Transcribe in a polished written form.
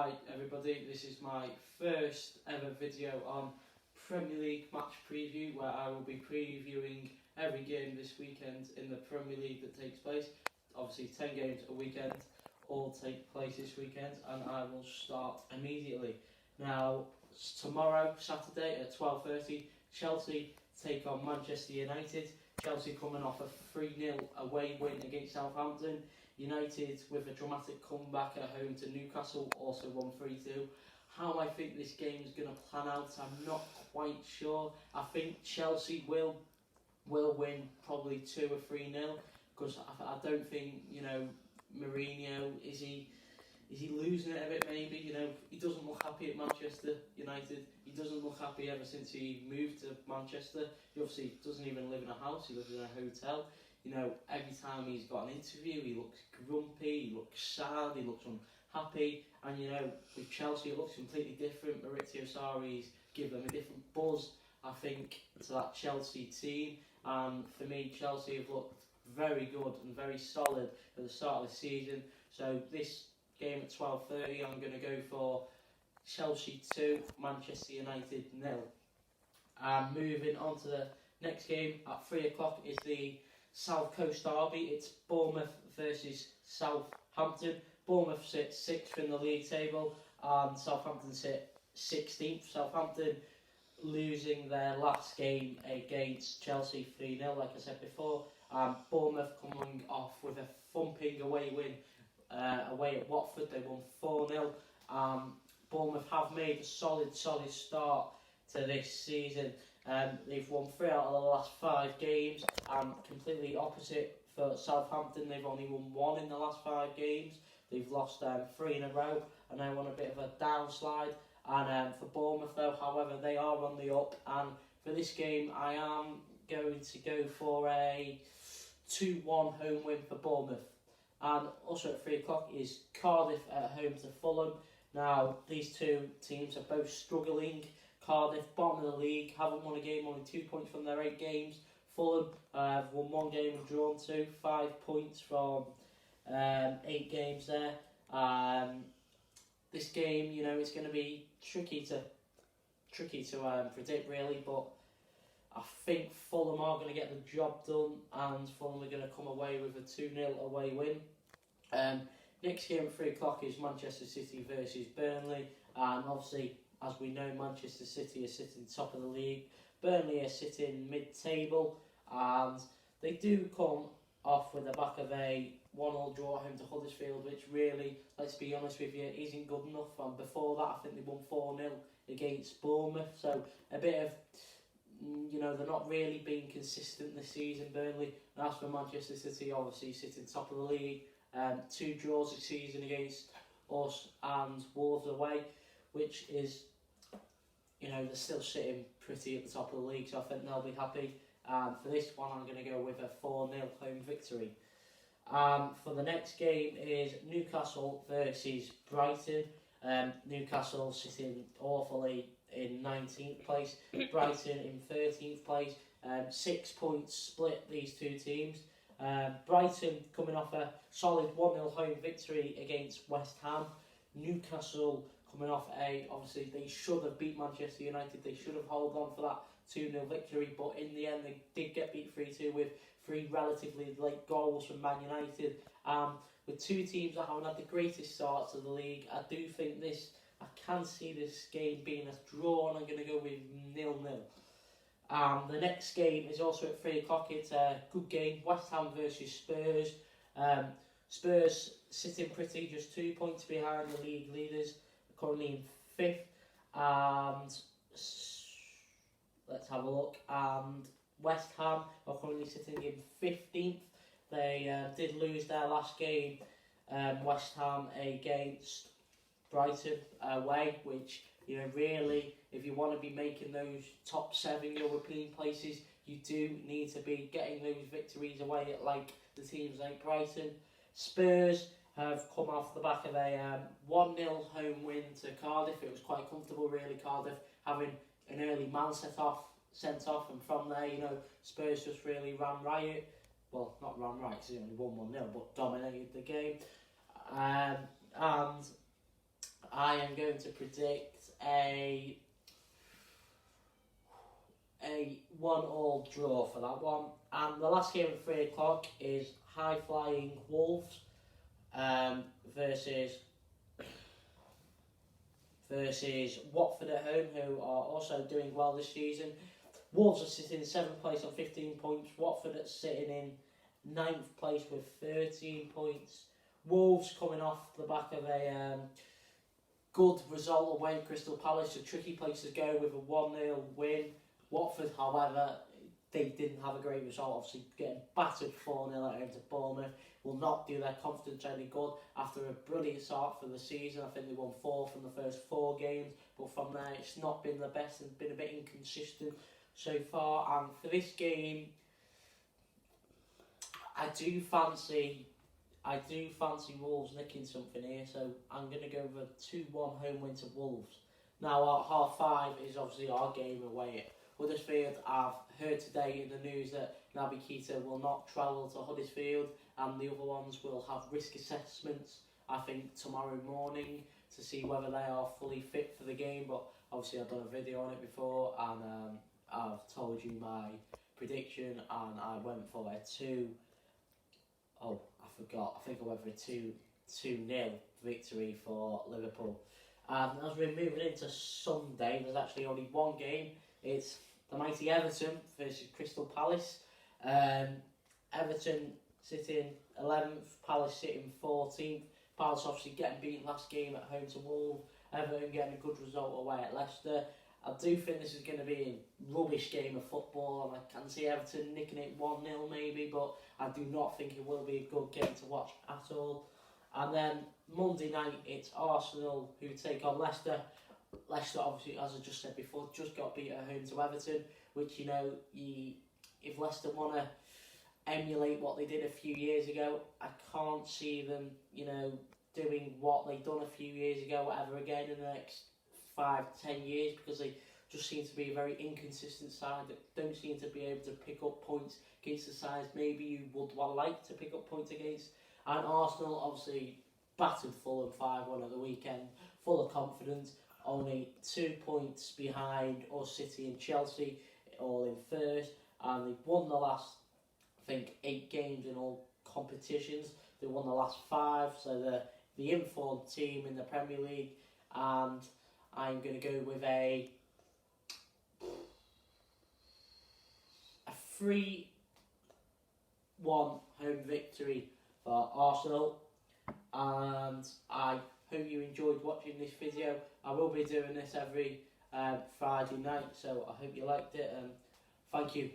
Hi everybody, this is my first ever video on Premier League match preview where I will be previewing every game this weekend in the Premier League that takes place. Obviously 10 games a weekend all take place this weekend, and I will start immediately. Now tomorrow, Saturday at 12:30, Chelsea take on Manchester United. Chelsea coming off a 3-0 away win against Southampton. United with a dramatic comeback at home to Newcastle, also won 3-2. How I think this game is going to plan out, I'm not quite sure. I think Chelsea will win probably 2 or 3-0, because I don't think, Mourinho, is he losing it a bit maybe? He doesn't look happy at Manchester United. He doesn't look happy ever since he moved to Manchester. He obviously doesn't even live in a house, he lives in a hotel. Every time he's got an interview, he looks grumpy, he looks sad, he looks unhappy. And with Chelsea, it looks completely different. Maurizio Sarri's given them a different buzz, I think, to that Chelsea team. And for me, Chelsea have looked very good and very solid at the start of the season. So this game at 12:30, I'm going to go for Chelsea 2, Manchester United 0. And moving on to the next game at 3 o'clock is the South Coast Derby. It's Bournemouth versus Southampton. Bournemouth sit 6th in the league table and Southampton sit 16th. Southampton losing their last game against Chelsea 3-0, like I said before. Bournemouth coming off with a thumping away win away at Watford. They won 4-0. Bournemouth have made a solid start to this season. They've won 3 out of the last 5 games, and completely opposite for Southampton. They've only won 1 in the last 5 games. They've lost 3 in a row, and they're on a bit of a downslide. And for Bournemouth, though, however, they are on the up. And for this game, I am going to go for a 2-1 home win for Bournemouth. And also at 3 o'clock is Cardiff at home to Fulham. Now, these two teams are both struggling. Cardiff, bottom of the league, haven't won a game, only 2 points from their 8 games. Fulham have won 1 game and drawn 2, 5 points from 8 games there. This game, it's going to be tricky to predict really, but I think Fulham are going to get the job done, and Fulham are going to come away with a 2-0 away win. Next game at 3 o'clock is Manchester City versus Burnley, and obviously, as we know, Manchester City are sitting top of the league. Burnley are sitting mid-table, and they do come off with the back of a 1-1 draw at home to Huddersfield, which really, let's be honest with you, isn't good enough. And before that, I think they won 4-0 against Bournemouth. So a bit of, they're not really being consistent this season, Burnley. And as for Manchester City, obviously sitting top of the league, 2 draws this season against us and Wolves away, which is, they're still sitting pretty at the top of the league, so I think they'll be happy. For this one, I'm going to go with a 4-0 home victory. For the next game is Newcastle versus Brighton. Newcastle sitting awfully in 19th place, Brighton in 13th place. 6 points split these two teams. Brighton coming off a solid 1-0 home victory against West Ham. Newcastle coming off obviously they should have beat Manchester United, they should have held on for that 2-0 victory, but in the end they did get beat 3-2 with 3 relatively late goals from Man United. With 2 teams that haven't had the greatest starts of the league, I do think I can see this game being a draw, and I'm going to go with 0-0. The next game is also at 3 o'clock. It's a good game, West Ham versus Spurs. Spurs sitting pretty, just 2 points behind the league leaders, currently in 5th. And let's have a look. And West Ham are currently sitting in 15th. They did lose their last game, West Ham, against Brighton away, which, really, if you want to be making those top 7 European places, you do need to be getting those victories away at the teams like Brighton. Spurs have come off the back of a 1-0 home win to Cardiff. It was quite comfortable really, Cardiff having an early man sent off, and from there, Spurs just really ran riot. Well, not ran riot because they only won 1-0, but dominated the game. And I am going to predict a 1-1 draw for that one. And the last game at 3 o'clock is high flying Wolves versus Watford at home, who are also doing well this season. Wolves are sitting in 7th place on 15 points. Watford are sitting in 9th place with 13 points. Wolves coming off the back of a good result away at Crystal Palace, a tricky place to go with a 1-0 win. Watford, however, they didn't have a great result, obviously getting battered 4-0 at home to Bournemouth. Will not do their confidence any good after a brilliant start for the season. I think they won 4 from the first 4 games, but from there it's not been the best and been a bit inconsistent so far. And for this game, I do fancy Wolves nicking something here, so I'm going to go with a 2-1 home win to Wolves. Now, at 5:30 is obviously our game away at Huddersfield. I've heard today in the news that Naby Keita will not travel to Huddersfield, and the other ones will have risk assessments, I think, tomorrow morning to see whether they are fully fit for the game. But obviously I've done a video on it before, and I've told you my prediction, and I went for a 2... Oh, I forgot. I think I went for a 2-0 victory for Liverpool. And as we're moving into Sunday, there's actually only one game. It's the mighty Everton versus Crystal Palace. Everton sitting 11th, Palace sitting 14th. Palace obviously getting beaten last game at home to Wolves. Everton getting a good result away at Leicester. I do think this is going to be a rubbish game of football, and I can see Everton nicking it 1-0 maybe, but I do not think it will be a good game to watch at all. And then Monday night, it's Arsenal who take on Leicester. Leicester, obviously, as I just said before, just got beat at home to Everton, which, if Leicester want to emulate what they did a few years ago, I can't see them, doing what they done a few years ago ever again in the next 5 to 10 years, because they just seem to be a very inconsistent side that don't seem to be able to pick up points against the sides maybe you would like to pick up points against. And Arsenal obviously battered Fulham 5-1 at the weekend, full of confidence, only 2 points behind us, City and Chelsea, all in first, and they've won the last, I think, 8 games in all competitions. They won the last 5, so they're the informed team in the Premier League, and I'm going to go with a 3-1 home victory for Arsenal. And I hope you enjoyed watching this video. I will be doing this every Friday night, so I hope you liked it, and thank you.